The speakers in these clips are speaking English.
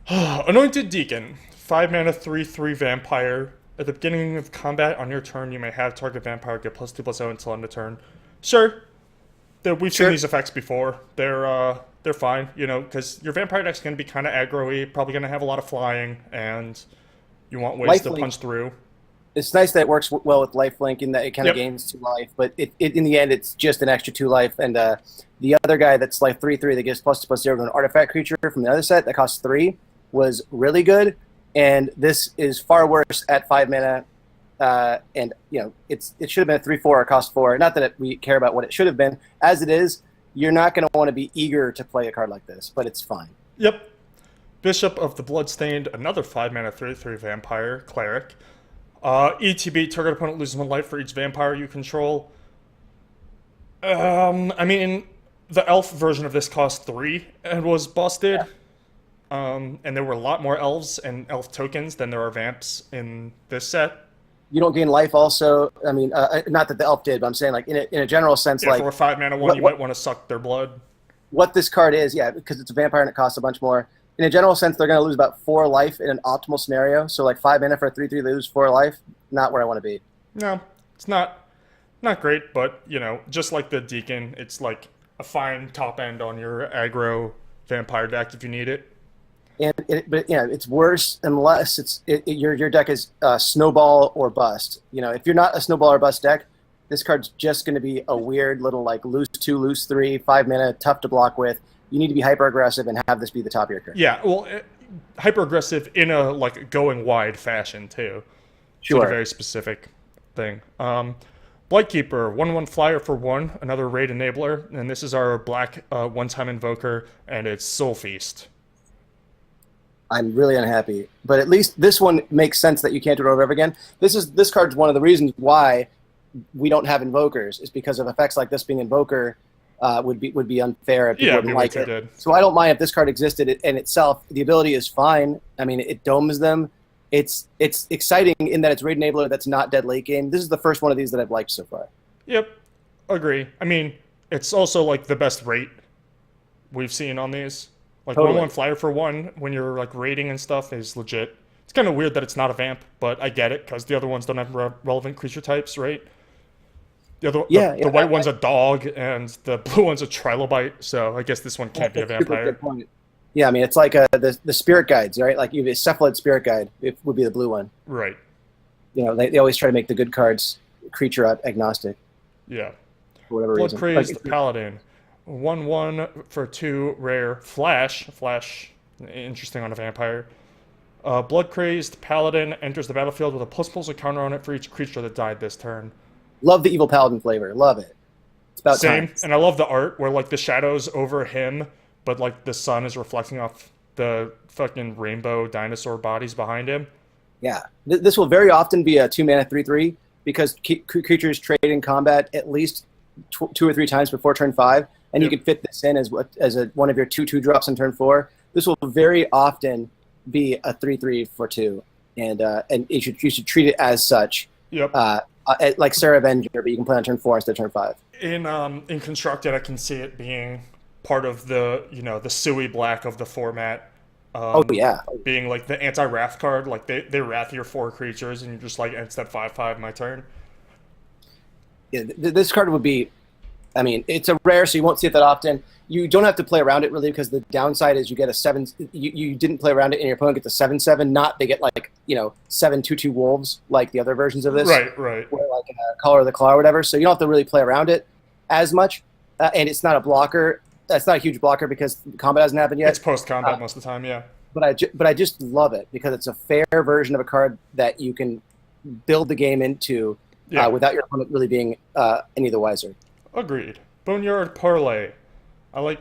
Anointed Deacon. 5 mana, 3/3 vampire. At the beginning of combat on your turn, you may have target vampire get +2/+0 until end of turn. Sure, we've seen Sure. these effects before. They're fine, because your vampire deck's going to be kind of aggro-y, probably going to have a lot of flying, and you want ways to Lifelink. punch through. It's nice that it works well with lifelink in that it kind of Yep. gains 2 life, but in the end it's just an extra 2 life. And the other guy that's like 3/3 that gives +2/+0 to an artifact creature from the other set that costs 3 was really good, and this is far worse at 5 mana. And it should have been a 3/4 or cost 4. Not that we care about what it should have been. As it is, you're not going to want to be eager to play a card like this, but it's fine. Yep. Bishop of the Bloodstained, another 5 mana, 3/3 vampire, cleric. ETB, target opponent loses 1 life for each vampire you control. I mean, the elf version of this cost 3 and was busted. Yeah. And there were a lot more elves and elf tokens than there are vamps in this set. You don't gain life also. I mean, not that the elf did, but I'm saying like in a general sense, Yeah, like for a 5 mana one, you might want to suck their blood. what this card is, yeah, because it's a vampire and it costs a bunch more. In a general sense, they're going to lose about 4 life in an optimal scenario. So like 5 mana for a 3/3, they lose 4 life. Not where I want to be. No, it's not great, but just like the Deacon, it's like a fine top end on your aggro vampire deck if you need it. But it's worse unless your deck is snowball or bust. If you're not a snowball or bust deck, this card's just going to be a weird little like lose 2, lose 3, 5 mana, tough to block with. You need to be hyper aggressive and have this be the top of your card. Yeah, well, hyper aggressive in a like going wide fashion too. So it's a Sure. very specific thing. Blightkeeper, 1/1 flyer for 1, another raid enabler, and this is our black one-time invoker, and it's Soul Feast. I'm really unhappy, but at least this one makes sense that you can't do it over and over again. This card's one of the reasons why we don't have invokers is because of effects like this being invoker would be unfair if people Yeah, it'd wouldn't be way like too it. good. So I don't mind if this card existed in itself. The ability is fine. I mean, it domes them. It's exciting in that it's raid enabler that's not dead late game. This is the first one of these that I've liked so far. Yep, agree. I mean, it's also like the best rate we've seen on these. Like Totally. 1/1 flyer for 1 when you're like raiding and stuff is legit. It's kind of weird that it's not a vamp, but I get it because the other ones don't have relevant creature types, right? The white one's a dog and the blue one's a trilobite, so I guess this one can't be a That's a super vampire. good point. Yeah, I mean, it's like the spirit guides, right? Like you have a cephalid spirit guide, it would be the blue one. Right. They always try to make the good cards creature agnostic Yeah. for whatever Blood reason. Crazed Paladin. 1/1 for 2 rare. Flash. Flash, interesting on a vampire. Blood Crazed Paladin enters the battlefield with a +++ counter on it for each creature that died this turn. Love the evil paladin flavor. Love it. It's about Same. time. And I love the art where like the shadows over him, but like the sun is reflecting off the fucking rainbow dinosaur bodies behind him. Yeah, this will very often be a 2 mana 3/3 because creatures trade in combat at least 2 or 3 times before turn 5, and you Yep. can fit this in as one of your 2/2 drops on turn 4. This will very often be a 3/3 for 2, and you should treat it as such. Yep. Like Sarah Avenger, but you can play on turn 4 instead of turn 5. In constructed, I can see it being part of the the suey black of the format. Oh yeah, Being like the anti-wrath card, like they wrath your 4 creatures, and you're just like instead 5/5 my turn. yeah. This card would be. I mean, it's a rare, so you won't see it that often. You don't have to play around it really because the downside is you get a 7. You didn't play around it, and your opponent gets a 7/7. Not they get like 7/2/2 wolves like the other versions of this. Right, right. Or like Color of the Claw or whatever. So you don't have to really play around it as much, and it's not a blocker. That's not a huge blocker because combat hasn't happened yet. It's post combat most of the time, yeah. But I just love it because it's a fair version of a card that you can build the game into Yeah. without your opponent really being any the wiser. Agreed. Boneyard Parlay. I like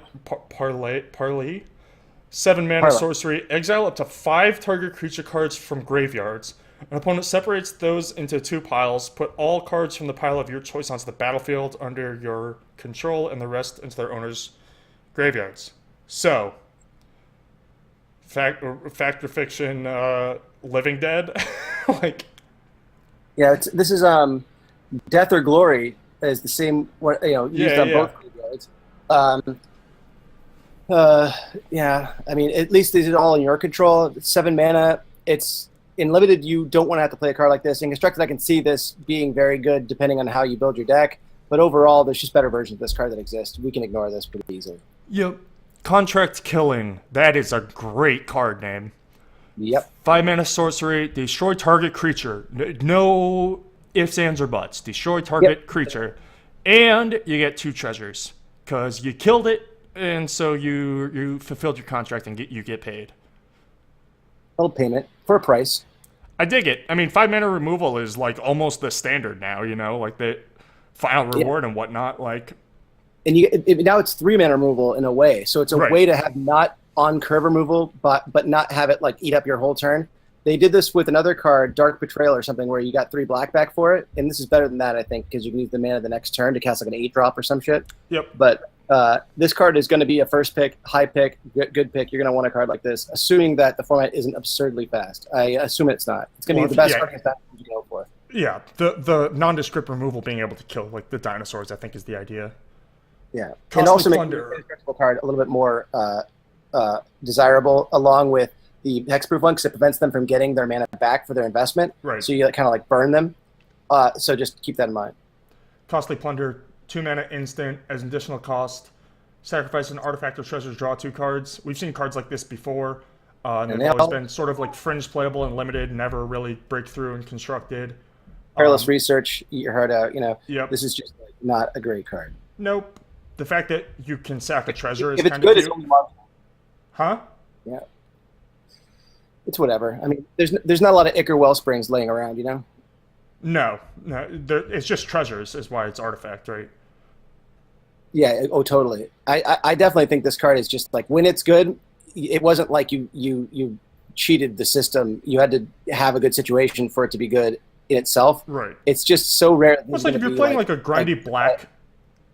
Parlay. 7 mana Parlay. sorcery. Exile up to 5 target creature cards from graveyards. An opponent separates those into 2 piles. Put all cards from the pile of your choice onto the battlefield under your control, and the rest into their owner's graveyards. So, fact or fiction, Living Dead, like Yeah, this is Death or Glory is the same. Used on yeah. both graveyards. Um, Yeah. I mean, at least these are all in your control. It's 7 mana. It's in limited. You don't want to have to play a card like this. In constructed, I can see this being very good depending on how you build your deck. But overall, there's just better versions of this card that exist. We can ignore this pretty easily. Yep. Contract Killing. That is a great card name. Yep. 5 mana sorcery. Destroy target creature. No ifs, ands, or buts. Destroy target creature. And you get 2 treasures. Because you killed it, and so you fulfilled your contract and you get paid. Little payment for a price. I dig it. I mean, 5 mana removal is like almost the standard now, like the final reward and whatnot. Like, and now it's 3 mana removal in a way. So it's a way to have not on curve removal, but not have it like eat up your whole turn. They did this with another card, Dark Betrayal or something, where you got 3 black back for it. And this is better than that, I think, because you can use the mana the next turn to cast like an 8-drop or some shit. Yep. But this card is going to be a first pick, high pick, good pick. You're going to want a card like this, assuming that the format isn't absurdly fast. I assume it's not. It's going to be the best card you can go for. Yeah, the nondescript removal being able to kill like the dinosaurs, I think, is the idea. Yeah, and also make the indestructible card a little bit more desirable, along with the hexproof one, because it prevents them from getting their mana back for their investment. Right. So you kind of like burn them. So just keep that in mind. Costly Plunder, 2 mana instant as an additional cost. Sacrifice an artifact or treasures, draw 2 cards. We've seen cards like this before. And they've always been sort of like fringe playable and limited, never really break through and constructed. Perilous Research, eat your heart out. Yep. This is just like, not a great card. Nope. The fact that you can sack a treasure is if it's kind good, of it's only marginal. Huh? Yeah. It's whatever. I mean, there's not a lot of Ichor Wellsprings laying around, No. It's just treasures is why it's artifact, right? Yeah. Oh, totally. I definitely think this card is just like when it's good. It wasn't like you cheated the system. You had to have a good situation for it to be good in itself. Right. It's just so rare. It's like if you're playing like a grindy black.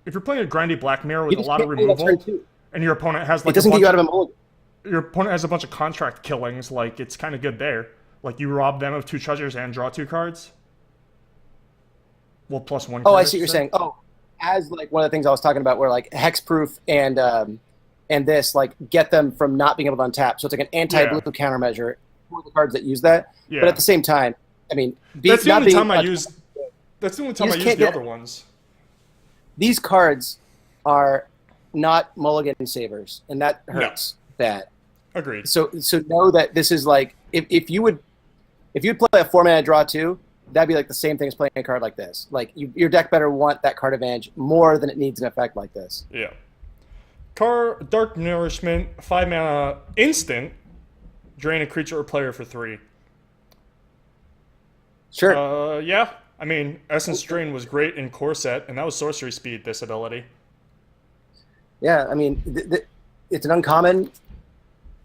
If you're playing a grindy black mirror with a lot of removal, and your opponent has like it doesn't get you out of a mulligan. Your opponent has a bunch of contract killings, like it's kind of good there. Like you rob them of 2 treasures and draw 2 cards. Well, plus 1. Oh, I see what you're saying. Oh, as like one of the things I was talking about, where like hexproof and this like get them from not being able to untap. So it's like an anti-blue countermeasure for the cards that use that. Yeah. But at the same time, I mean, that's the only time I use. That's the only time I use the other ones. These cards are not mulligan savers, and that hurts bad. Agreed. So know that this is like if you'd play a 4 mana draw 2, that'd be like the same thing as playing a card like this. Like your deck better want that card advantage more than it needs an effect like this. Yeah. Dark Nourishment, 5 mana instant, drain a creature or player for 3. Sure. Yeah. I mean, Essence Drain was great in core set, and that was sorcery speed, this ability. Yeah, I mean, it's an uncommon,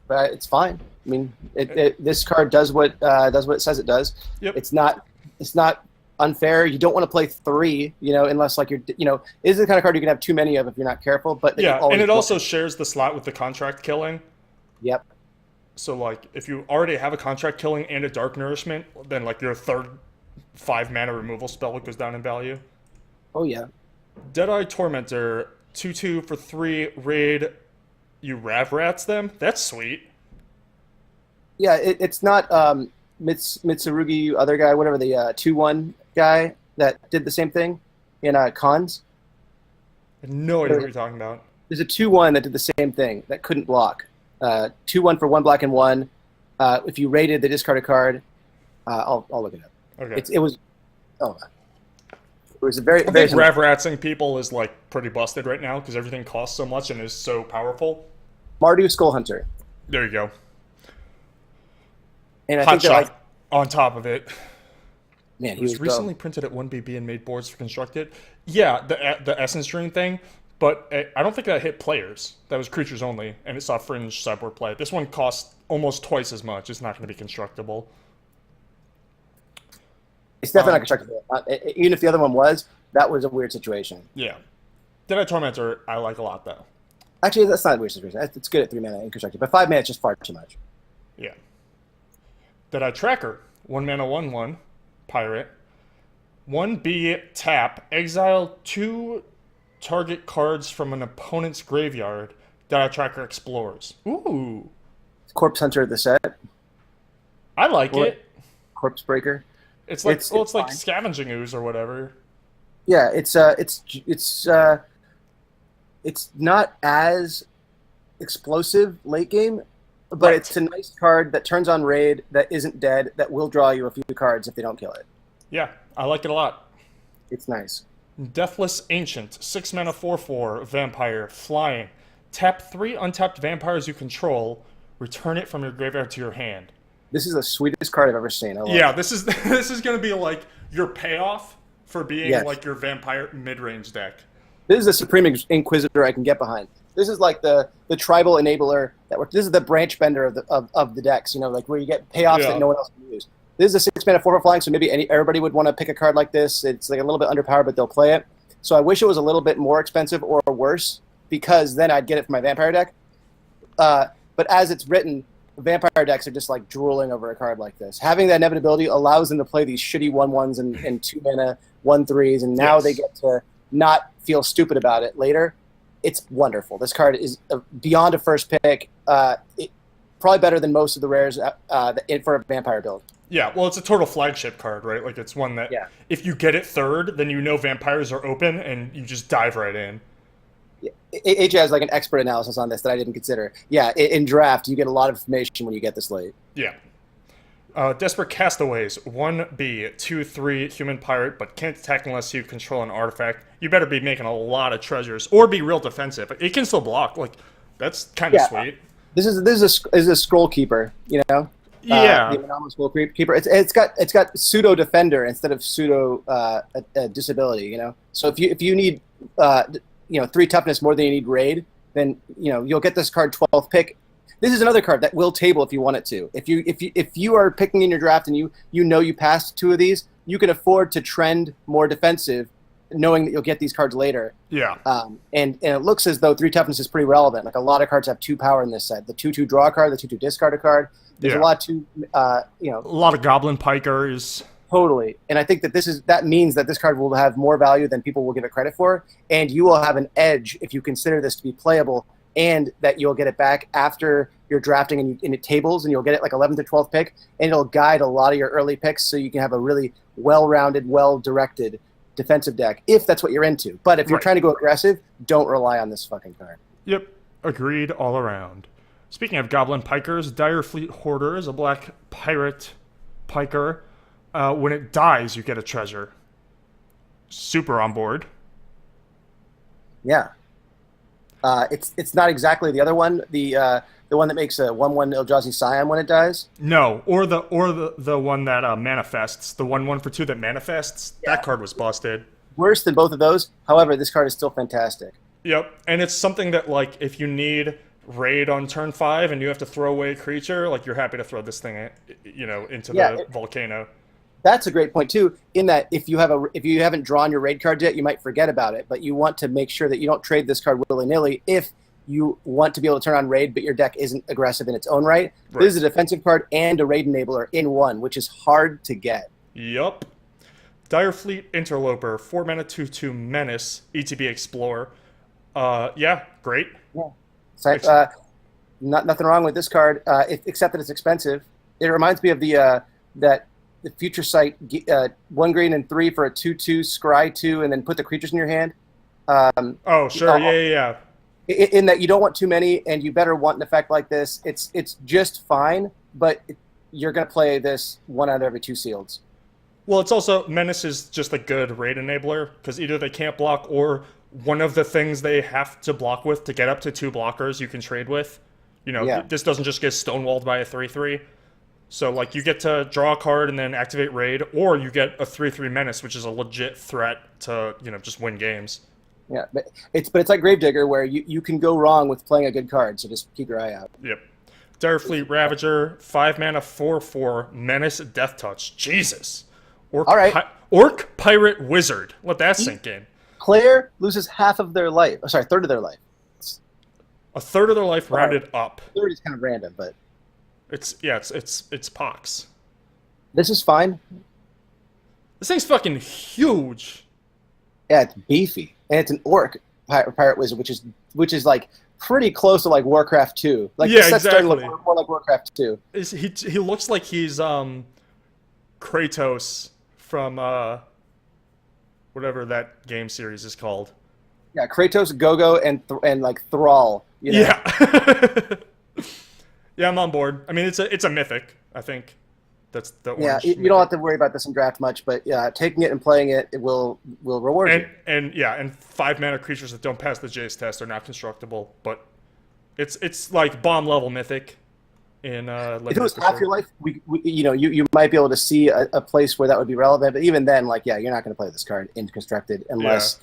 but it's fine. I mean, this card does what it says it does. Yep. It's not unfair. You don't want to play 3, unless like you're, it is the kind of card you can have too many of if you're not careful. But yeah, and it also shares the slot with the contract killing. Yep. So like, if you already have a contract killing and a Dark Nourishment, then like your third 5 mana removal spell goes down in value. Oh yeah. Deadeye Tormentor, 2/2 for 3 raid. You Rav Rats them. That's sweet. Yeah, it's not Mitsurugi, other guy, whatever, the 2/1 guy that did the same thing in Cons. I have no idea what you're talking about. There's a 2/1 that did the same thing that couldn't block. 2/1 for 1 black and 1. If you raided the discarded card, I'll look it up. Okay. It was a very. I think Rav Ratsing people is like pretty busted right now because everything costs so much and is so powerful. Mardu Skullhunter. There you go. And I Hot think shot like, on top of it. Man, it was recently printed at 1BB and made boards for constructed. Yeah, the Essence Dream thing, but I don't think that hit players. That was creatures only, and it saw fringe sideboard play. This one costs almost twice as much. It's not going to be constructible. It's definitely not constructible. Even if the other one was, that was a weird situation. Yeah. Deadeye Tormentor, I like a lot, though. Actually, that's not a weird situation. It's good at 3 mana in constructed, but 5 mana is just far too much. Yeah. Deadeye Tracker, 1 mana, 1/1, pirate. 1B tap, exile 2 target cards from an opponent's graveyard. Data Tracker Explorers. Ooh. Corpse Hunter the set. I like Or it. Corpse Breaker. It's like it's like fine. Scavenging Ooze or whatever. Yeah, it's not as explosive late game, but Right. it's a nice card that turns on raid that isn't dead that will draw you a few cards if they don't kill it. Yeah, I like it a lot. It's nice. Deathless Ancient, 6 mana 4/4 vampire, flying. Tap 3 untapped vampires you control. Return it from your graveyard to your hand. This is the sweetest card I've ever seen. I love Yeah, it. this is this is gonna be like your payoff for being Yes. like your vampire mid-range deck. This is the Supreme Inquisitor I can get behind. This is like the tribal enabler this is the branch bender of the decks, you know, like where you get payoffs Yeah. that no one else can use. This is a 6 mana 4 flying, so maybe everybody would want to pick a card like this. It's like a little bit underpowered, but they'll play it. So I wish it was a little bit more expensive or worse, because then I'd get it for my vampire deck. But as it's written, vampire decks are just like drooling over a card like this. Having that inevitability allows them to play these shitty 1/1s and 2 mana 1/3s, and now Yes. they get to not feel stupid about it later. It's wonderful. This card is beyond a first pick. Probably better than most of the rares for a vampire build. Yeah, well, it's a total flagship card, right? Like, it's one that if you get it third, then you know vampires are open, and you just dive right in. AJ has like an expert analysis on this that I didn't consider. Yeah, in draft, you get a lot of information when you get this late. Yeah. Desperate Castaways, 1B, 2/3 human pirate, but can't attack unless you control an artifact. You better be making a lot of treasures, or be real defensive. It can still block. Like, that's kind of sweet. This is a scroll keeper, you know. Yeah. The anomalous scroll keeper. It's got pseudo defender instead of pseudo disability, you know. So if you need 3 toughness more than you need raid, then you'll get this card 12th pick. This is another card that will table if you want it to. If you are picking in your draft and you passed 2 of these, you can afford to trend more defensive, knowing that you'll get these cards later. Yeah. And it looks as though 3 toughness is pretty relevant. Like a lot of cards have 2 power in this set. The 2/2 draw a card, the 2/2 discard a card. There's a lot to a lot of Goblin Pikers. Totally. And I think that means that this card will have more value than people will give it credit for, and you will have an edge if you consider this to be playable, and that you'll get it back after you're drafting and it tables, and you'll get it like 11th to 12th pick, and it'll guide a lot of your early picks so you can have a really well-rounded, well-directed defensive deck, if that's what you're into. But if you're trying to go aggressive, don't rely on this fucking card. Yep. Agreed all around. Speaking of Goblin Pikers, Dire Fleet Hoarder is a black pirate piker. When it dies, you get a treasure. Super on board. Yeah. It's not exactly the other one, the one that makes a 1/1 Eldrazi Scion when it dies. No, or the one that manifests, the 1/1 for 2 that manifests. Yeah. That card was busted. Worse than both of those. However, this card is still fantastic. Yep, and it's something that, like, if you need raid on turn 5 and you have to throw away a creature, like, you're happy to throw this thing, into the volcano. That's a great point too. In that, if you haven't drawn your raid card yet, you might forget about it. But you want to make sure that you don't trade this card willy-nilly if you want to be able to turn on raid, but your deck isn't aggressive in its own right. This is a defensive card and a raid enabler in one, which is hard to get. Yup. Dire Fleet Interloper, 4 mana 2/2 menace, ETB Explorer. Yeah, great. Yeah. So, nothing wrong with this card, except that it's expensive. It reminds me of the Future Sight 1 green and 3 for a 2/2 scry 2, and then put the creatures in your hand. Sure, yeah. In that you don't want too many, and you better want an effect like this. It's just fine, but you're going to play this 1 out of every 2 sealeds. Well, it's also, Menace is just a good raid enabler, because either they can't block, or one of the things they have to block with to get up to 2 blockers you can trade with. This doesn't just get stonewalled by a 3/3. So, like, you get to draw a card and then activate raid, or you get a 3/3 Menace, which is a legit threat to, just win games. Yeah, but it's like Gravedigger, where you can go wrong with playing a good card, so just keep your eye out. Yep. Dire Fleet Ravager, 5 mana 4/4 Menace Death Touch. Jesus. All right. Orc Pirate Wizard. Let that sink in. Player loses half of their life. Sorry, third of their life. A third of their life rounded up. Third is kind of random, but it's pox. This is fine. This thing's fucking huge. Yeah, it's beefy, and it's an orc pirate wizard, which is like pretty close to like Warcraft 2. Like Yeah, this set's starting to exactly. look more like Warcraft 2. He looks like he's Kratos from whatever that game series is called. Yeah, Kratos, Gogo, and like Thrall. You know? Yeah. Yeah, I'm on board. I mean, it's a mythic, I think. That's the orange. Yeah, you don't have to worry about this in draft much, but yeah, taking it and playing it, it will reward you. And 5-mana creatures that don't pass the Jace test are not constructible, but it's like bomb level mythic in if it was half your life, you might be able to see a place where that would be relevant, but even then, like, yeah, you're not going to play this card in constructed unless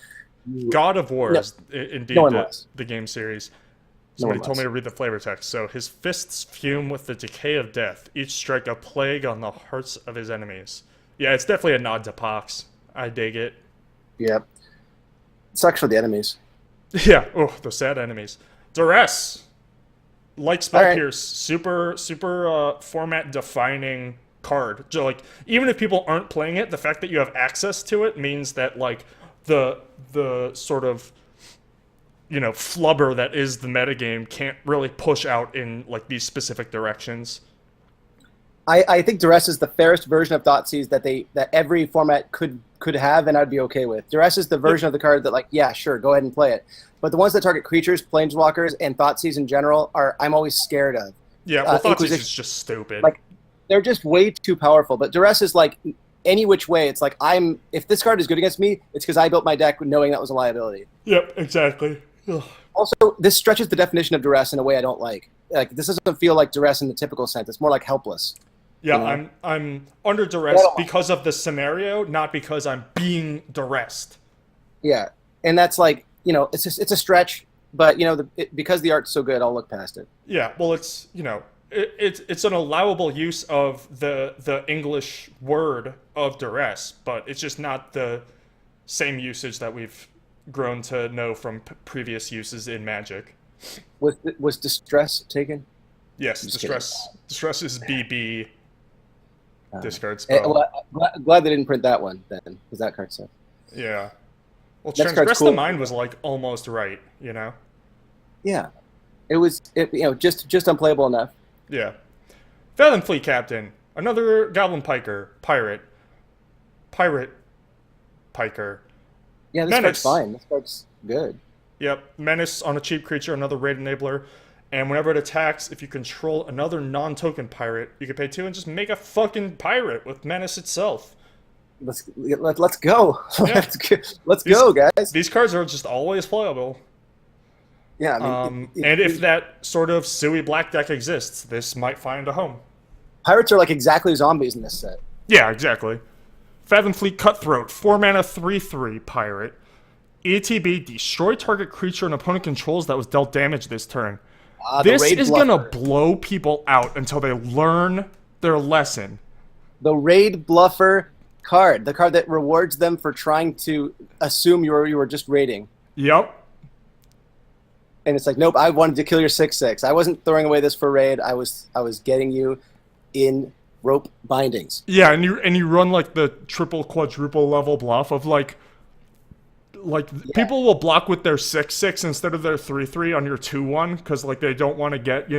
God of War is indeed the game series. Somebody told me to read the flavor text. So his fists fume with the decay of death. Each strike a plague on the hearts of his enemies. Yeah, it's definitely a nod to Pox. I dig it. Yep. Sucks for the enemies. Yeah. Oh, those sad enemies. Duress. Like Spell Pierce. Super format defining card. So, like, even if people aren't playing it, the fact that you have access to it means that, like, the sort of flubber that is the metagame can't really push out in like these specific directions. I think Duress is the fairest version of Thoughtseize that every format could have, and I'd be okay with. Duress is the version of the card that, like, yeah, sure, go ahead and play it. But the ones that target creatures, planeswalkers, and Thoughtseize in general I'm always scared of. Yeah, well, Thoughtseize is just stupid. Like, they're just way too powerful. But Duress is like any which way. It's like if this card is good against me, it's because I built my deck knowing that was a liability. Yep, exactly. Ugh. Also, this stretches the definition of duress in a way I don't like. Like, this doesn't feel like duress in the typical sense. It's more like helpless. Yeah, I'm under duress because of the scenario, not because I'm being duressed. Yeah, and that's like, it's a stretch, but because the art's so good, I'll look past it. Yeah, well, it's it's an allowable use of the English word of duress, but it's just not the same usage that we've grown to know from previous uses in Magic. Was distress taken? Yes, distress is BB. Discard spell. Well, glad they didn't print that one then, because that card sucks. Yeah. Well, Next Transgress cool. the Mind was like almost right, Yeah. It was just unplayable enough. Yeah. Felon Fleet Captain, another Goblin Pirate. Piker. Yeah, this card's fine. This card's good. Yep. Menace on a cheap creature, another raid enabler. And whenever it attacks, if you control another non-token pirate, you can pay 2 and just make a fucking pirate with Menace itself. Let's go. Yeah. Let's go, guys. These cards are just always playable. Yeah, I mean, and if that sort of Sui black deck exists, this might find a home. Pirates are like exactly zombies in this set. Yeah, exactly. Fathom Fleet Cutthroat, 4-mana 3/3 pirate. ETB, destroy target creature an opponent controls that was dealt damage this turn. This is going to blow people out until they learn their lesson. The Raid Bluffer card. The card that rewards them for trying to assume you were just raiding. Yep. And it's like, nope, I wanted to kill your 6/6. I wasn't throwing away this for raid. I was getting you in rope bindings. Yeah, and you run like the triple, quadruple level bluff of like people will block with their 6/6 instead of their 3/3 on your 2/1 because like they don't want to get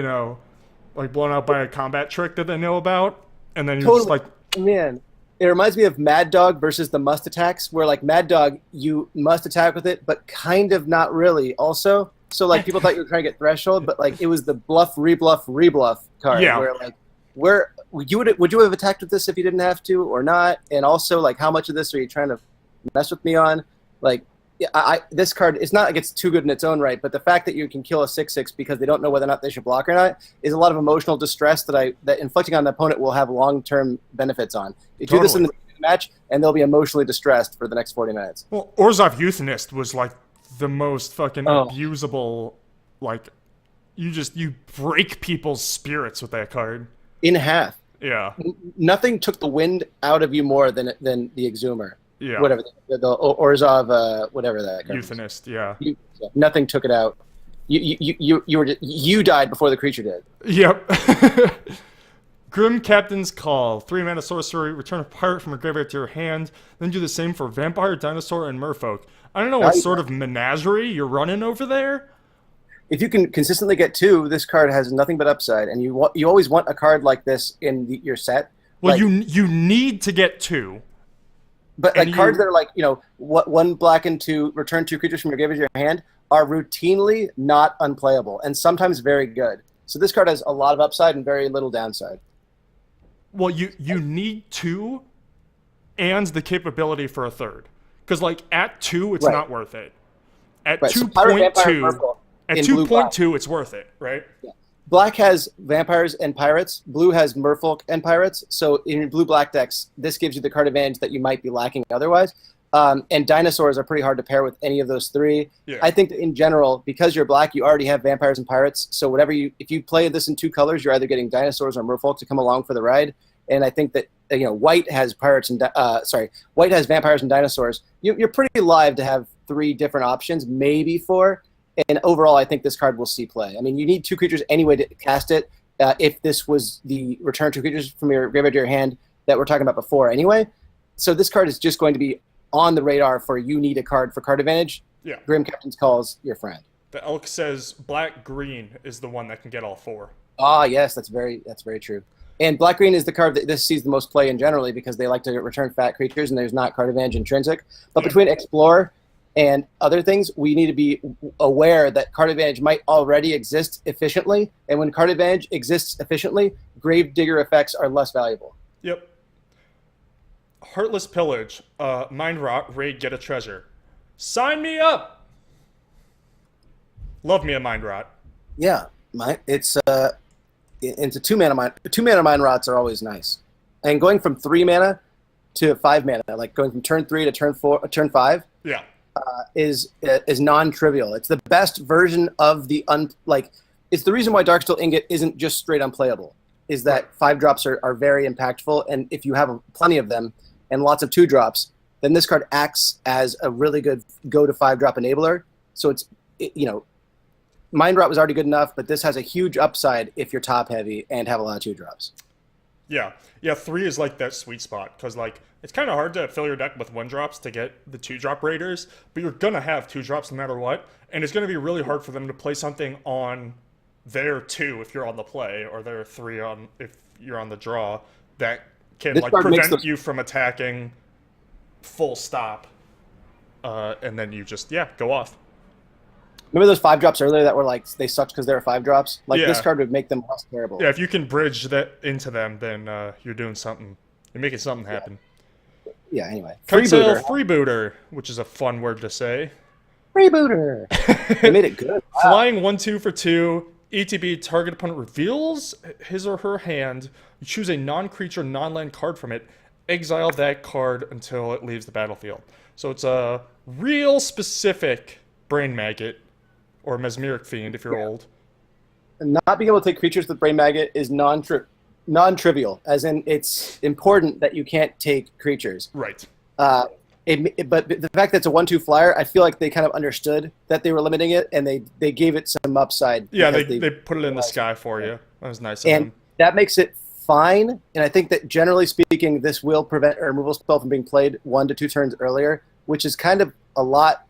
like blown out by a combat trick that they know about, and then you're just like, man. It reminds me of Mad Dog versus the Must Attacks, where like Mad Dog you must attack with it, but kind of not really. Also, so like people thought you were trying to get Threshold, but like it was the bluff, rebluff card. Yeah. Where would you have attacked with this if you didn't have to or not? And also like how much of this are you trying to mess with me on? Like, yeah, this card, it's not like it's too good in its own right, but the fact that you can kill a 6/6 because they don't know whether or not they should block or not is a lot of emotional distress that inflicting on the opponent will have long-term benefits on. You do this in the match, and they'll be emotionally distressed for the next 40 minutes. Well, Orzhov Euthanist was like the most fucking abusable. Like, you break people's spirits with that card. In half. Yeah. Nothing took the wind out of you more than the Exhumer. Yeah. Whatever the Orzhov, whatever that. Euthanist, yeah. Nothing took it out. You died before the creature did. Yep. Grim Captain's Call, 3-mana sorcery. Return a pirate from a graveyard to your hand. Then do the same for vampire, dinosaur, and merfolk. I don't know what sort of menagerie you're running over there. if you can consistently get 2, this card has nothing but upside, and you always want a card like this in your set. Well, like, you need to get 2. But like cards that are like, what 1 black and 2, return 2 creatures from your graveyard to your hand are routinely not unplayable and sometimes very good. So this card has a lot of upside and very little downside. Well, you need 2 and the capability for a 3rd. Because like at 2, it's not worth it. At 2.2, at 2.2, it's worth it, right? Yeah. Black has vampires and pirates. Blue has merfolk and pirates. So in your blue-black decks, this gives you the card advantage that you might be lacking otherwise. And dinosaurs are pretty hard to pair with any of those 3. Yeah. I think that in general, because you're black, you already have vampires and pirates. So if you play this in 2 colors, you're either getting dinosaurs or merfolk to come along for the ride. And I think that white has white has vampires and dinosaurs. You're pretty live to have 3 different options, maybe 4. And overall, I think this card will see play. I mean, you need 2 creatures anyway to cast it. If this was the return 2 creatures from your graveyard to your hand that we're talking about before anyway. So this card is just going to be on the radar for you need a card for card advantage. Yeah. Grim Captain's Call's your friend. The elk says black-green is the one that can get all 4. Ah, yes, that's very true. And black-green is the card that this sees the most play in generally because they like to return fat creatures and there's not card advantage intrinsic. But between Explore and other things, we need to be aware that card advantage might already exist efficiently. And when card advantage exists efficiently, Gravedigger effects are less valuable. Yep. Heartless Pillage. Mind Rot. Raid. Get a treasure. Sign me up! Love me a Mind Rot. Yeah. It's a 2-mana mind. 2-mana Mind Rots are always nice. And going from 3 mana to 5 mana, like going from turn 3 to turn 5. Yeah. Is non-trivial. It's the best version of the it's the reason why Darksteel Ingot isn't just straight unplayable. Is that 5-drops are very impactful, and if you have plenty of them and lots of 2-drops, then this card acts as a really good go to 5-drop enabler. So Mind Rot was already good enough, but this has a huge upside if you're top heavy and have a lot of 2-drops. Yeah, 3 is like that sweet spot because like it's kind of hard to fill your deck with 1-drops to get the 2-drop raiders, but you're gonna have 2-drops no matter what, and it's gonna be really hard for them to play something on their 2 if you're on the play or their 3 on if you're on the draw that can like prevent you from attacking full stop, and then you just go off. Remember those 5-drops earlier that were like they sucked because they were 5-drops? Like this card would make them less terrible. Yeah, if you can bridge that into them, then you're doing something. You're making something happen. Yeah, anyway. Freebooter, which is a fun word to say. Freebooter. They made it good. Wow. Flying 1/2 for 2. ETB, target opponent reveals his or her hand. You choose a non-creature, non-land card from it. Exile that card until it leaves the battlefield. So it's a real specific brain maggot. Or Mesmeric Fiend, if you're old. Not being able to take creatures with Brain Maggot is non-trivial, as in it's important that you can't take creatures. Right. But the fact that it's a 1/2 flyer, I feel like they kind of understood that they were limiting it, and they gave it some upside. Yeah, they put it in the sky for you. That was nice of them. And that makes it fine, and I think that generally speaking, this will prevent a removal spell from being played 1 to 2 turns earlier, which is kind of a lot.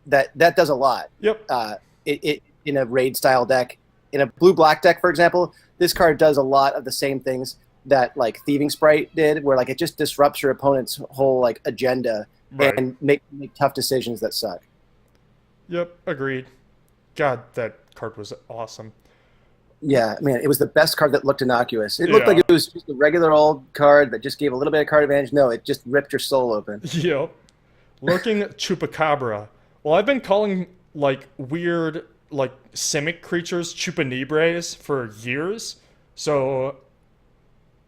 That does a lot. Yep. It in a raid style deck, in a blue-black deck, for example, this card does a lot of the same things that like Thieving Sprite did, where like it just disrupts your opponent's whole like agenda and make tough decisions that suck. Yep, agreed. God, that card was awesome. Yeah, man, it was the best card that looked innocuous. It looked like it was just a regular old card that just gave a little bit of card advantage. No, it just ripped your soul open. Yep. Lurking Chupacabra. Well, I've been calling like weird like Simic creatures Chupanibres for years, so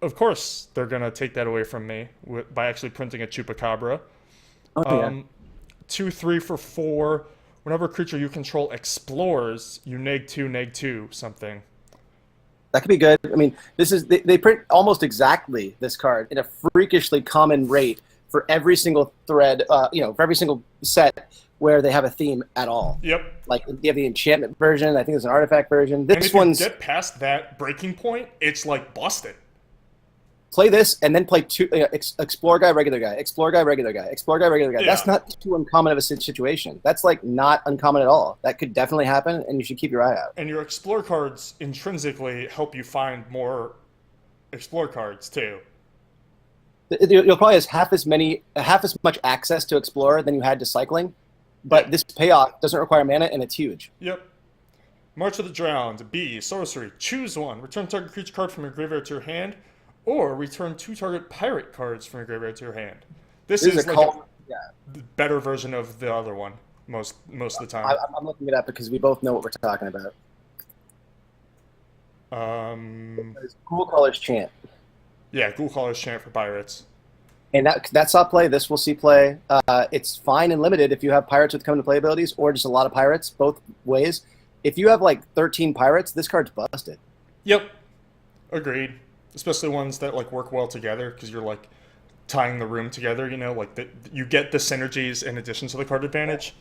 of course they're gonna take that away from me by actually printing a Chupacabra. 2/3 for 4. Whenever a creature you control explores, you neg2 something. That could be good. I mean, they print almost exactly this card in a freakishly common rate for every single thread, for every single set where they have a theme at all. Yep. Like you have the enchantment version. I think there's an artifact version. This one's get past that breaking point, it's like busted. play this and then play two explore guy, regular guy, explore guy, regular guy, explore guy, regular guy. Yeah. That's not too uncommon of a situation. That's like not uncommon at all. That could definitely happen, and you should keep your eye out. And your explore cards intrinsically help you find more explore cards too. You'll probably have half as much access to explore than you had to cycling, but this payoff doesn't require mana, and it's huge. Yep. March of the Drowned. B. Sorcery. Choose one. Return target creature card from your graveyard to your hand, or return 2 target pirate cards from your graveyard to your hand. This is like the better version of the other one most of the time. I'm looking it up because we both know what we're talking about. Ghoul Caller's Chant. Yeah, Ghoul Caller's Chant for pirates. And that saw play. This will see play. It's fine and limited if you have pirates with come to play abilities or just a lot of pirates, both ways. If you have like 13 pirates, this card's busted. Yep. Agreed. Especially ones that like work well together because you're like tying the room together, you know, like you get the synergies in addition to the card advantage.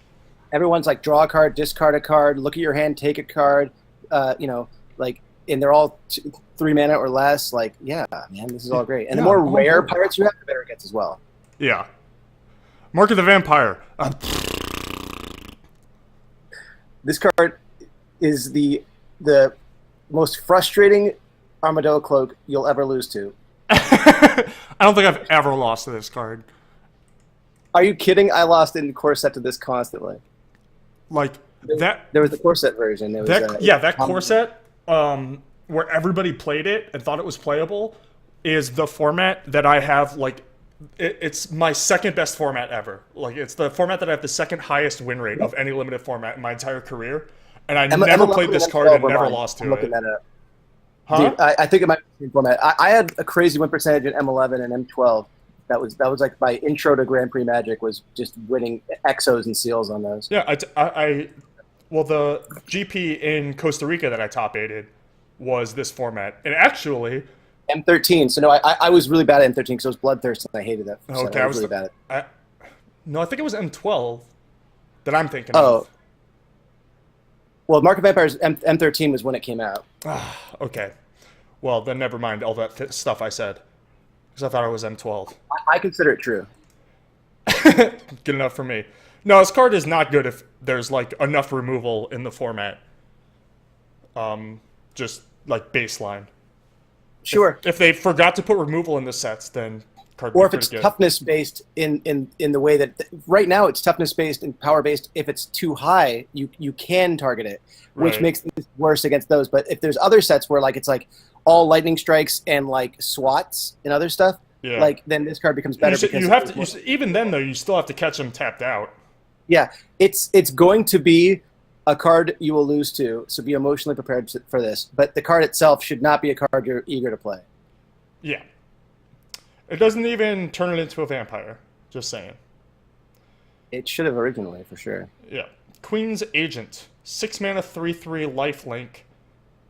Everyone's like draw a card, discard a card, look at your hand, take a card, like, and they're all 3 mana or less. Like, yeah, man, this is all great. And the more rare pirates you have, the better it gets as well. Yeah. Mark of the Vampire. This card is the most frustrating Armadillo Cloak you'll ever lose to. I don't think I've ever lost to this card. Are you kidding? I lost in Corset to this constantly. Like that. There was the Corset version. That Corset, where everybody played it and thought it was playable, is the format that I have. Like, it's my second best format ever. Like, it's the format that I have the second highest win rate of any limited format in my entire career. And I never played this card and never lost to it. Looking that up. Huh? Dude, I think it might be the same format. I had a crazy win percentage in M11 and M12. That was like my intro to Grand Prix Magic was just winning exos and seals on those. Yeah, well, the GP in Costa Rica that I top 8'd was this format. And actually... M13. So, no, I was really bad at M13 because it was Bloodthirst and I hated that. So okay, I was really bad at it. No, I think it was M12 that I'm thinking of. Oh. Well, Mark of Vampires M13 was when it came out. Okay. Well, then never mind all that stuff I said. Because I thought it was M12. I consider it true. Good enough for me. No, this card is not good if there's, like, enough removal in the format. Just, like, baseline. Sure. If they forgot to put removal in the sets, then card or if it's toughness based in the way that right now it's toughness based and power based. If it's too high, you can target it, which makes it worse against those. But if there's other sets where like it's like all lightning strikes and like swats and other stuff, like then this card becomes better. You have to even then though you still have to catch them tapped out. Yeah, it's going to be a card you will lose to, so be emotionally prepared for this. But the card itself should not be a card you're eager to play. Yeah. It doesn't even turn it into a vampire. Just saying. It should have originally, for sure. Yeah. Queen's Agent. 6 mana, 3/3 lifelink.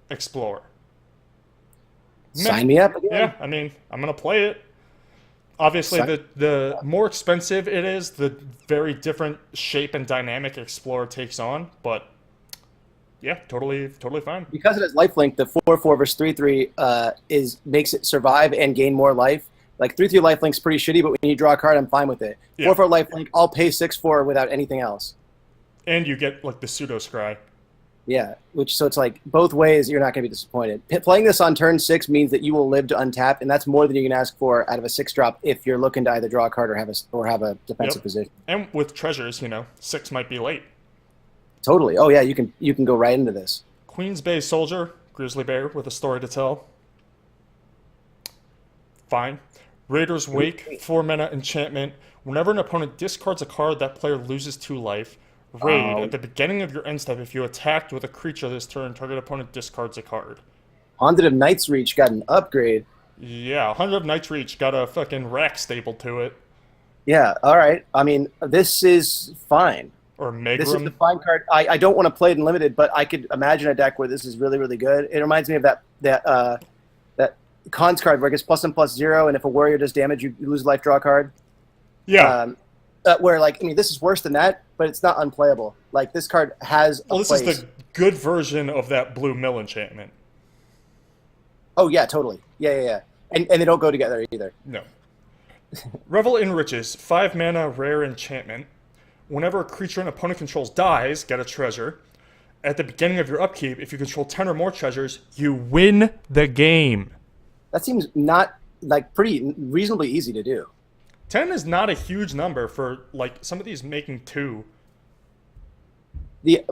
Explorer. Sign me up again. Yeah, I mean, I'm going to play it. Obviously, the more expensive it is, the very different shape and dynamic Explorer takes on. But, yeah, totally fine. Because it has lifelink, the 4/4 versus 3/3 makes it survive and gain more life. Like 3/3 lifelink's pretty shitty, but when you draw a card, I'm fine with it. 4/4 lifelink, I'll pay 6/4 without anything else. And you get like the pseudo scry. Yeah, so it's like both ways you're not going to be disappointed. Playing this on turn 6 means that you will live to untap, and that's more than you can ask for out of a 6-drop if you're looking to either draw a card or have a defensive position. And with treasures, 6 might be late. Totally. Oh yeah, you can go right into this. Queen's Bay Soldier, Grizzly Bear with a story to tell. Fine. Raider's Wake, 4 mana enchantment. Whenever an opponent discards a card, that player loses 2 life. Raid, at the beginning of your end step, if you attacked with a creature this turn, target opponent discards a card. Haunted of Night's Reach got an upgrade. Yeah, Haunted of Night's Reach got a fucking rack stapled to it. Yeah, alright. I mean, this is fine. Or Megrim. This is the fine card. I don't want to play it in limited, but I could imagine a deck where this is really, really good. It reminds me of that Cons card where it gets +1/+0, and if a warrior does damage, you lose a life, draw a card. Yeah. Where, like, I mean, this is worse than that, but it's not unplayable. Like, this card has a place. This is the good version of that blue mill enchantment. Oh, yeah, totally. Yeah. and they don't go together either. No. Revel in Riches, 5 mana, rare enchantment. Whenever a creature an opponent controls dies, get a treasure. At the beginning of your upkeep, if you control 10 or more treasures, you win the game. That seems not like pretty reasonably easy to do. 10 is not a huge number for like some of these making 2.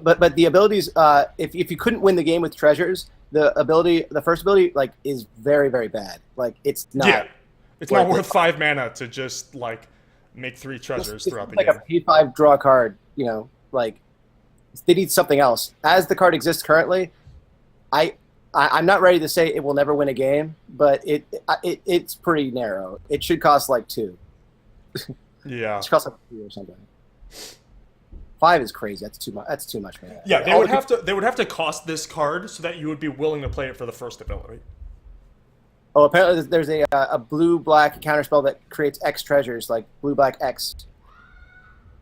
But the abilities, if you couldn't win the game with treasures, the first ability like is very, very bad. Like it's not. Yeah. It's not worth 5 mana to just like make 3 treasures throughout the game. Like a P5 draw card, you know, like they need something else. As the card exists currently, I'm not ready to say it will never win a game, but it's pretty narrow. It should cost like 2. Yeah. It should cost like 2 or something. 5 is crazy. That's too much. That's too much, man. Yeah, they would have to cost this card so that you would be willing to play it for the first ability. Oh, apparently there's a blue-black counterspell that creates X treasures, like blue-black X.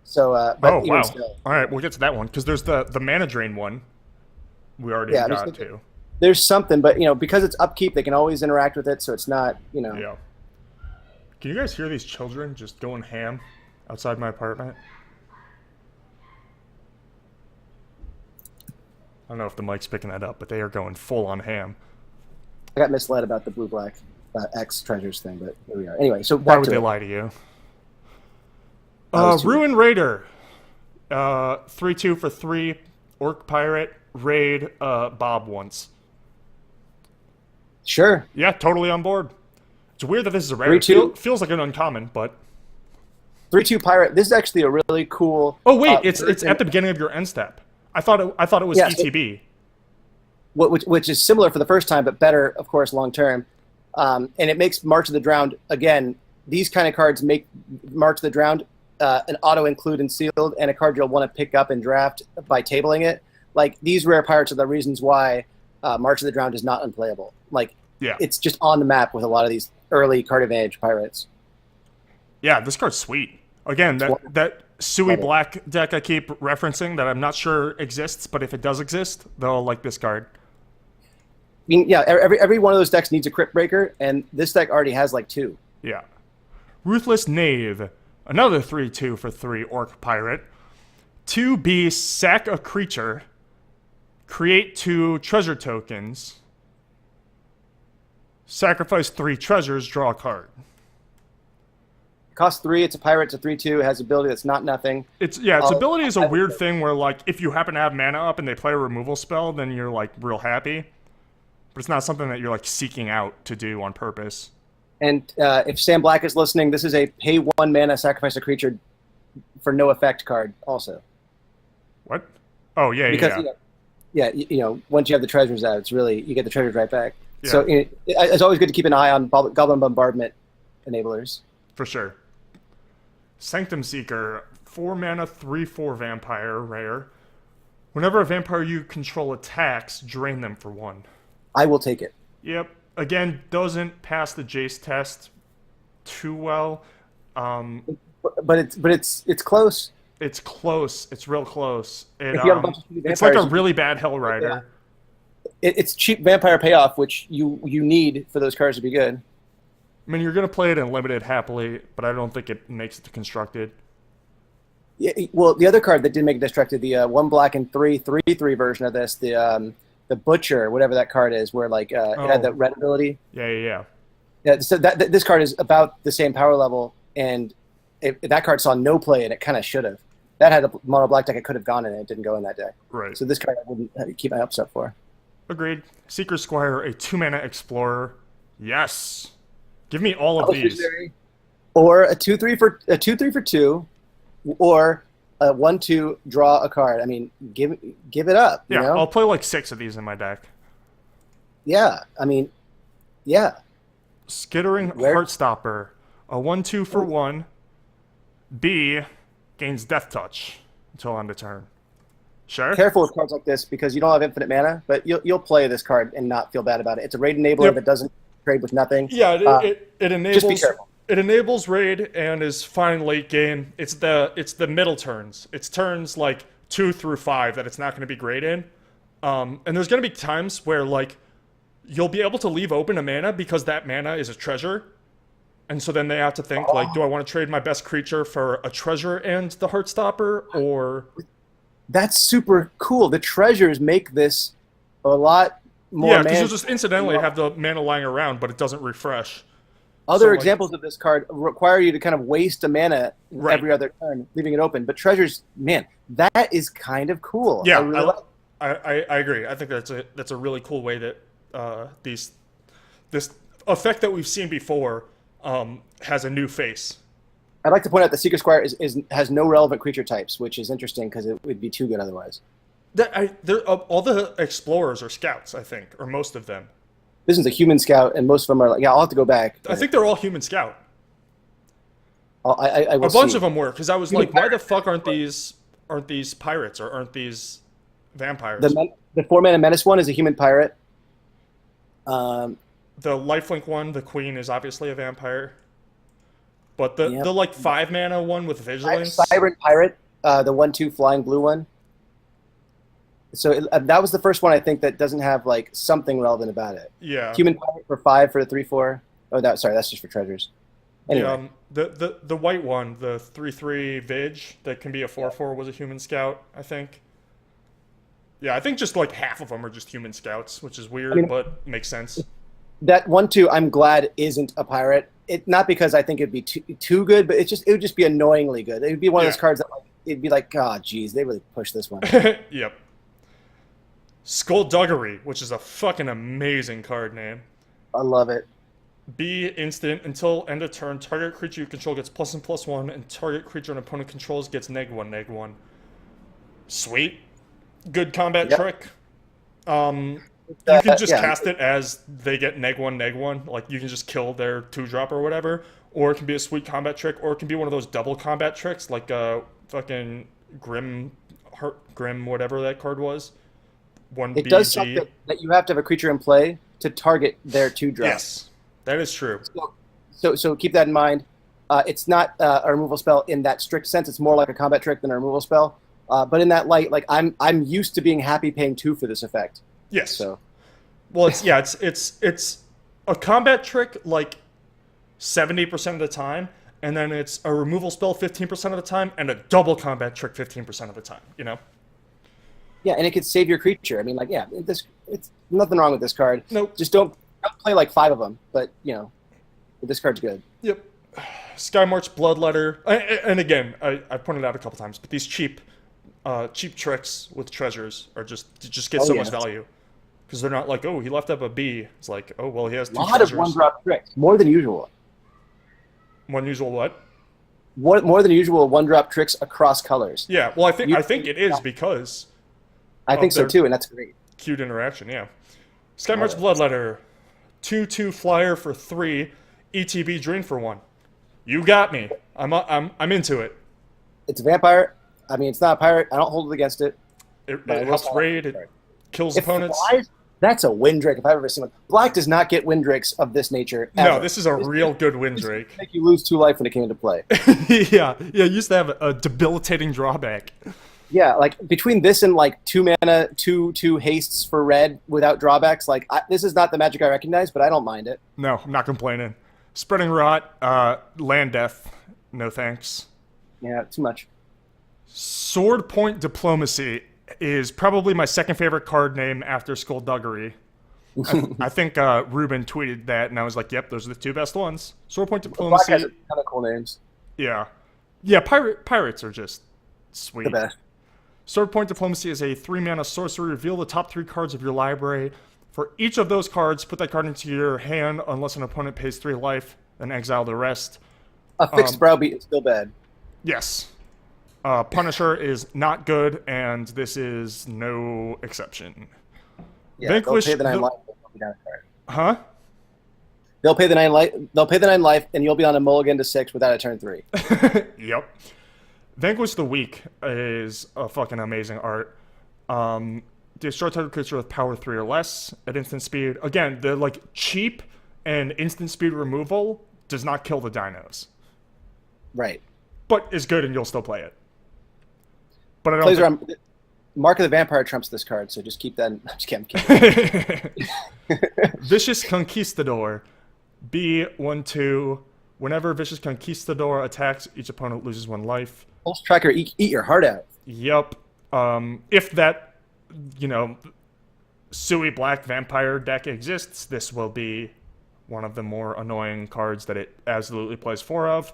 So, but wow. Still. All right, we'll get to that one, because there's the mana drain one we already got to. There's something, but, you know, because it's upkeep, they can always interact with it, so it's not, you know. Yeah. Can you guys hear these children just going ham outside my apartment? I don't know if the mic's picking that up, but they are going full-on ham. I got misled about the blue-black X treasures thing, but here we are. Anyway, so why would they lie to you? Ruin Raider, 3/2 for 3, Orc Pirate, raid Bob once. Sure. Yeah, totally on board. It's weird that this is a rare. Feels like an uncommon, but 3/2 Pirate. This is actually a really cool. Oh wait, it's at the beginning of your end step. I thought it was ETB. Which is similar for the first time, but better, of course, long term. And it makes March of the Drowned, again, these kind of cards make March of the Drowned an auto-include and sealed, and a card you'll want to pick up and draft by tabling it. Like, these rare pirates are the reasons why March of the Drowned is not unplayable. Like, it's just on the map with a lot of these early card advantage pirates. Yeah, this card's sweet. Again, that Sui Black deck I keep referencing that I'm not sure exists, but if it does exist, they'll like this card. I mean, yeah, every one of those decks needs a Crypt Breaker, and this deck already has like 2. Yeah. Ruthless Knave, another 3/2 for 3 Orc Pirate. 2B, sack a creature, create 2 treasure tokens, sacrifice 3 treasures, draw a card. It costs 3, it's a pirate, it's a 3/2, it has ability that's not nothing. Its ability is a weird thing where, like, if you happen to have mana up and they play a removal spell, then you're, like, real happy. But it's not something that you're, like, seeking out to do on purpose. And if Sam Black is listening, this is a pay 1 mana, sacrifice a creature for no effect card also. What? Oh, yeah, because, you know, once you have the treasures out, it's really, you get the treasures right back. Yeah. So it's always good to keep an eye on Goblin Bombardment enablers. For sure. Sanctum Seeker, 4 mana, 3/4 vampire, rare. Whenever a vampire you control attacks, drain them for 1. I will take it. Yep. Again, doesn't pass the Jace test too well. But it's close. It's close. It's real close. It's like a really bad Hell Rider. Yeah. It's cheap vampire payoff, which you need for those cards to be good. I mean, you're going to play it in limited happily, but I don't think it makes it to constructed. Yeah, well, the other card that did make it constructed, the 1 black and 3/3 version of this, the Butcher, whatever that card is, where like it had the red ability. Yeah. So this card is about the same power level, and that card saw no play, and it kind of should have. That had a mono black deck it could have gone in, and it didn't go in that deck. Right. So this card I wouldn't keep my hopes up for. Agreed. Seeker Squire, a 2 mana explorer. Yes. Give me all of these. Or a 2/3 for 2, or a 1/2 draw a card. I mean, give it up. Yeah, you know? I'll play like 6 of these in my deck. Yeah, I mean, yeah. Skittering Heartstopper, a 1/2 for 1. B gains Death Touch until end of turn. Sure. Careful with cards like this because you don't have infinite mana, but you'll play this card and not feel bad about it. It's a raid enabler that doesn't trade with nothing. Yeah, it enables. Just be careful. It enables raid and is fine late game. It's the middle turns. It's turns like 2 through 5 that it's not going to be great in. And there's going to be times where like you'll be able to leave open a mana because that mana is a treasure. And so then they have to think, like, do I want to trade my best creature for a treasure and the Heartstopper, or... That's super cool. The treasures make this a lot more. Yeah, because you'll just incidentally have the mana lying around, but it doesn't refresh. Other examples of this card require you to kind of waste a mana every other turn, leaving it open. But treasures, man, that is kind of cool. Yeah, I agree. I think that's a really cool way that this effect that we've seen before has a new face. I'd like to point out that Secret Squire has no relevant creature types, which is interesting because it would be too good otherwise. All the explorers are scouts, I think, or most of them. This is a human scout, and most of them are like, yeah, I'll have to go back. I think they're all human scout. I will a bunch see. of them were, because I was like, why the fuck aren't these pirates, or aren't these vampires? The 4-mana menace one is a human pirate. The lifelink one, the queen, is obviously a vampire. But the like 5-mana one with vigilance, Siren pirate, the 1/2 flying blue one. So that was the first one I think that doesn't have like something relevant about it. Yeah. Human pirate for 5 for the 3/4. Oh, that's just for treasures. Anyway. The white one, the 3/3 Vig that can be a 4/4 was a human scout, I think. Yeah, I think just like half of them are just human scouts, which is weird, but makes sense. That 1/2, I'm glad isn't a pirate. Not because I think it'd be too good, but it would just be annoyingly good. It would be one of those cards that it'd be like, oh, geez, they really pushed this one. Yep. Skullduggery, which is a fucking amazing card name. I love it. Be instant until end of turn. Target creature you control gets +1/+1, and target creature an opponent controls gets -1/-1. Sweet. Good combat trick. You can just cast it as they get -1/-1. Like, you can just kill their 2-drop or whatever. Or it can be a sweet combat trick, or it can be one of those double combat tricks, like fucking Grim, whatever that card was. It does suck that you have to have a creature in play to target their 2-drop. Yes, that is true. So keep that in mind. It's not a removal spell in that strict sense. It's more like a combat trick than a removal spell. But in that light, like I'm used to being happy paying 2 for this effect. Yes. So, well, it's a combat trick like 70% of the time, and then it's a removal spell 15% of the time, and a double combat trick 15% of the time. You know. Yeah, and it could save your creature. I mean, like, yeah, it's nothing wrong with this card. Nope. Just don't play like 5 of them. But this card's good. Yep. Skymarch Bloodletter, and again, I pointed out a couple times, but these cheap tricks with treasures are just get so much value. Because they're not like, oh, he left up a B. It's like, oh, well, he has 2 treasures. A lot of 1-drop tricks. More than usual. More than usual what? More than usual 1-drop tricks across colors. Yeah, well, I think it is because... I think so, too, and that's great. Cute interaction, yeah. Skymarch Bloodletter. 2/2 flyer for 3. ETB drain for 1. You got me. I'm into it. It's a vampire. I mean, it's not a pirate. I don't hold it against it. It helps raid. It kills opponents. Flies, that's a Windrake if I've ever seen one. Black does not get Windrakes of this nature ever. No, this is a real good Windrake. Make you lose 2 life when it came into play. Yeah, you used to have a debilitating drawback. Yeah, like between this and like 2 mana, 2 hastes for red without drawbacks, like this is not the Magic I recognize, but I don't mind it. No, I'm not complaining. Spreading Rot, land death, no thanks. Yeah, too much. Sword Point Diplomacy is probably my second favorite card name after Skullduggery. I think Ruben tweeted that, and I was like, yep, those are the 2 best ones. Sword Point Diplomacy. Black has a ton of cool names. Yeah. Yeah, pirates are just sweet. The best. Sword Point Diplomacy is a 3-mana sorcery. Reveal the top 3 cards of your library. For each of those cards, put that card into your hand unless an opponent pays 3 life, then exile the rest. A fixed browbeat is still bad. Yes. Punisher is not good, and this is no exception. Yeah, Vanquish, they'll pay the 9 life. Huh? They'll pay the 9 life. They'll pay the 9 life, and you'll be on a mulligan to 6 without a turn 3. Yep. Vanquish the Weak is a fucking amazing art. Destroy target creature with power 3 or less at instant speed. Again, the like cheap and instant speed removal does not kill the dinos. Right. But is good, and you'll still play it. But I don't. Mark of the Vampire trumps this card, so just keep that. I'm just kidding. Vicious Conquistador. B1/2. Whenever Vicious Conquistador attacks, each opponent loses 1 life. Pulse Tracker, eat your heart out. Yep. If that, Sui Black Vampire deck exists, this will be one of the more annoying cards that it absolutely plays 4 of.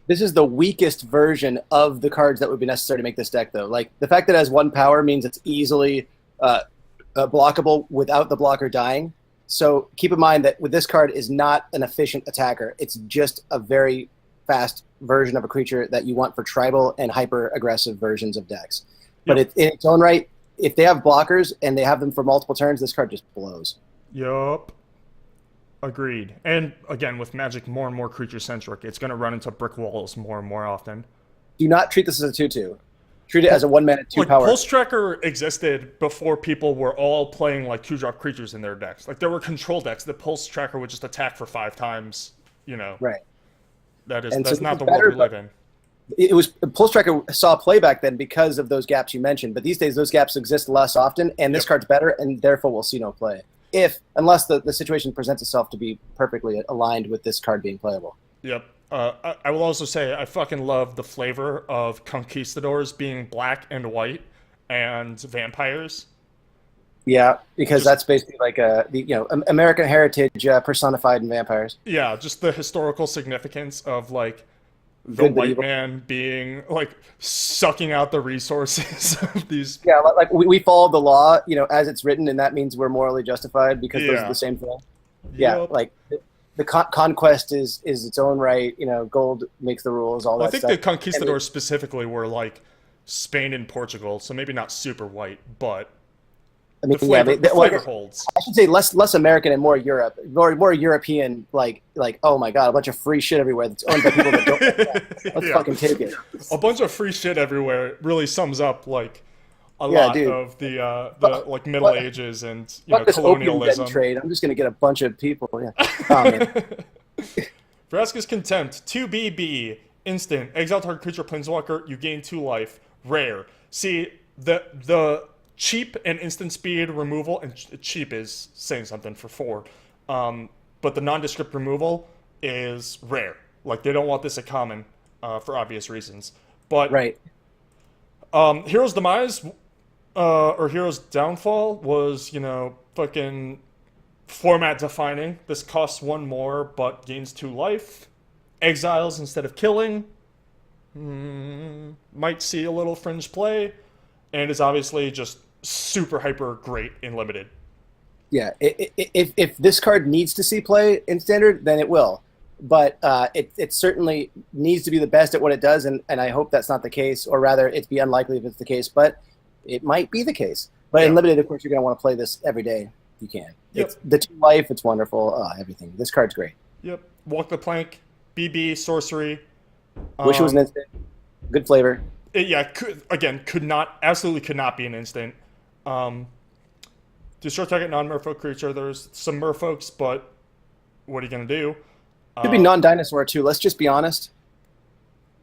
This is the weakest version of the cards that would be necessary to make this deck, though. Like, the fact that it has 1 power means it's easily blockable without the blocker dying. So keep in mind that with this card is not an efficient attacker. It's just a very fast version of a creature that you want for tribal and hyper-aggressive versions of decks. But in its own right, if they have blockers and they have them for multiple turns, this card just blows. Yup. Agreed. And again, with Magic more and more creature-centric, it's going to run into brick walls more and more often. Do not treat this as a 2/2. Treat it as a 1-mana 2-power. Pulse Tracker existed before people were all playing like 2-drop creatures in their decks. Like, there were control decks that Pulse Tracker would just attack for 5 times, Right. That's not the world we live in. It was Pulse Tracker saw play back then because of those gaps you mentioned, but these days those gaps exist less often, and this card's better, and therefore we'll see no play. Unless the situation presents itself to be perfectly aligned with this card being playable. Yep. I will also say I fucking love the flavor of Conquistadors being black and white and vampires. Yeah, because that's basically like American heritage personified in vampires. Yeah, just the historical significance of like the white man being like sucking out the resources of these. Yeah, like we follow the law, as it's written, and that means we're morally justified because those are the same thing. Yeah, like the conquest is its own right. Gold makes the rules. All that. I think the conquistadors specifically were like Spain and Portugal, so maybe not super white, but the flavor holds. I should say less American and more Europe, more European. Like oh my god, a bunch of free shit everywhere that's owned by people that don't. Let's fucking take it. A bunch of free shit everywhere really sums up like a lot of the like Middle Ages and colonialism. Trade. I'm just gonna get a bunch of people. Yeah. Vraska's Contempt, 2BB, instant, exile target creature planeswalker, you gain 2 life, rare. See, the cheap and instant speed removal, and cheap is saying something for 4, but the nondescript removal is rare. Like, they don't want this at common for obvious reasons. But Hero's Demise or Hero's Downfall was, fucking format defining. This costs 1 more but gains 2 life. Exiles instead of killing. Might see a little fringe play, and is obviously just super hyper great in limited. Yeah, if this card needs to see play in standard, then it will. But it certainly needs to be the best at what it does, and I hope that's not the case, or rather, it'd be unlikely if it's the case, but it might be the case. But in limited, of course, you're going to want to play this every day. You can. Yep. It's the 2 life, it's wonderful. Everything. This card's great. Yep. Walk the Plank, BB, Sorcery. Wish it was an instant. Good flavor. Absolutely could not be an instant. Destroy target non-merfolk creature. There's some merfolks, but what are you going to do? Could be non-dinosaur, too. Let's just be honest.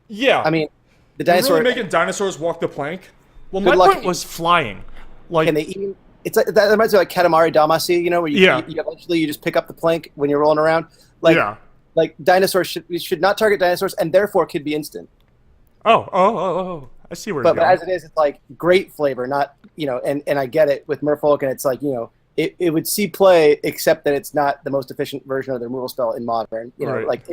Yeah. I mean, the dinosaur... You're really making dinosaurs walk the plank? Well, my point was flying. Like, and they even... It's like, that reminds me of like Katamari Damacy, where you eventually you just pick up the plank when you're rolling around. Like dinosaurs should not target dinosaurs, and therefore could be instant. Oh! I see where. But as it is, it's like great flavor, not and I get it with Merfolk, and it's like it would see play, except that it's not the most efficient version of the removal spell in Modern. Like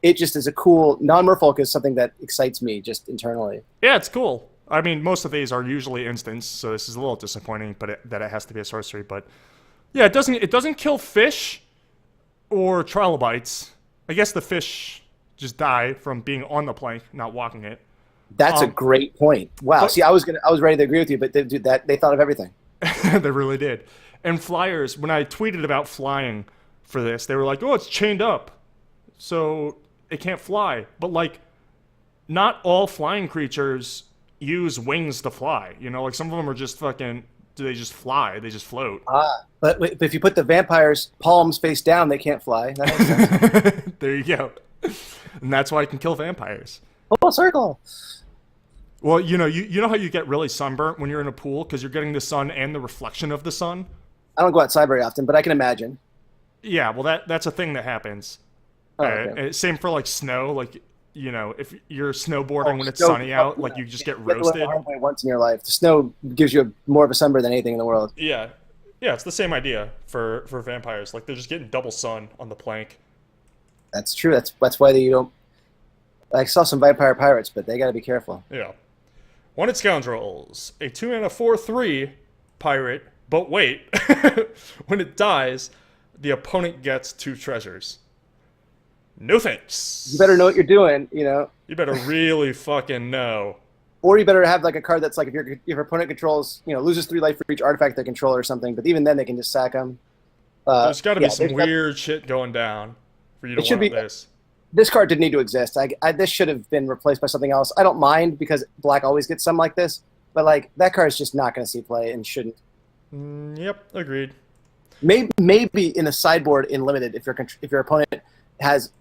it just is a cool non-Merfolk is something that excites me just internally. Yeah, it's cool. I mean, most of these are usually instants, so this is a little disappointing, that it has to be a sorcery. But yeah, it doesn't kill fish or trilobites. I guess the fish just die from being on the plank, not walking it. That's a great point. Wow. See, I was ready to agree with you, but they thought of everything. They really did. And flyers, when I tweeted about flying for this, they were like, "Oh, it's chained up, so it can't fly." But like, not all flying creatures use wings to fly. Like some of them are just fucking. Do they just fly? They just float. But if you put the vampires' palms face down, they can't fly. That makes sense. There you go. And that's why I can kill vampires. Full circle. Well, you know how you get really sunburnt when you're in a pool because you're getting the sun and the reflection of the sun. I don't go outside very often, but I can imagine. Yeah, well, that's a thing that happens. Oh, okay. Same for like snow. Like if you're snowboarding Oh, when it's snow, sunny out, like you just get you have to learn the roasted. hard way once in your life. The snow gives you more of a sunburn than anything in the world. Yeah, yeah, it's the same idea for vampires. Like they're just getting double sun on the plank. That's true. That's why you don't. I saw some vampire pirates, but they got to be careful. Yeah. Wanted Scoundrels, a 2 and a 4/3 pirate. But wait, when it dies, the opponent gets 2 treasures. No thanks. You better know what you're doing, You better really fucking know. Or you better have like a card that's like if your opponent controls, loses 3 life for each artifact they control or something. But even then, they can just sack them. There's got to be some weird shit going down for you to want this. This card didn't need to exist. This should have been replaced by something else. I don't mind because black always gets some like this, but like that card is just not going to see play and shouldn't. Yep, agreed. Maybe in the sideboard in limited, if your opponent has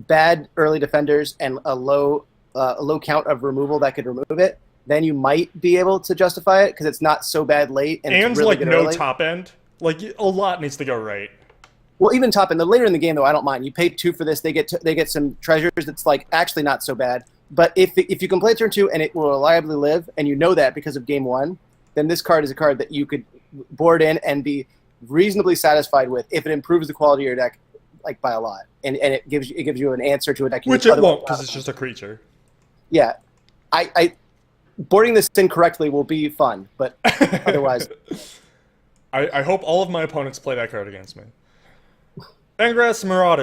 bad early defenders and a low count of removal that could remove it, then you might be able to justify it because it's not so bad late and it's really like good no early. Top end. Like a lot needs to go right. Well, even top end, the later in the game though, I don't mind. You pay 2 for this, they get some treasures that's like actually not so bad. But if you can play turn 2 and it will reliably live, and you know that because of game 1, then this card is a card that you could board in and be reasonably satisfied with if it improves the quality of your deck like by a lot, and it gives you an answer to a deck. Which it won't because it's just a creature. Yeah, I boarding this in correctly will be fun, but otherwise, I hope all of my opponents play that card against me. Engrass Marauder.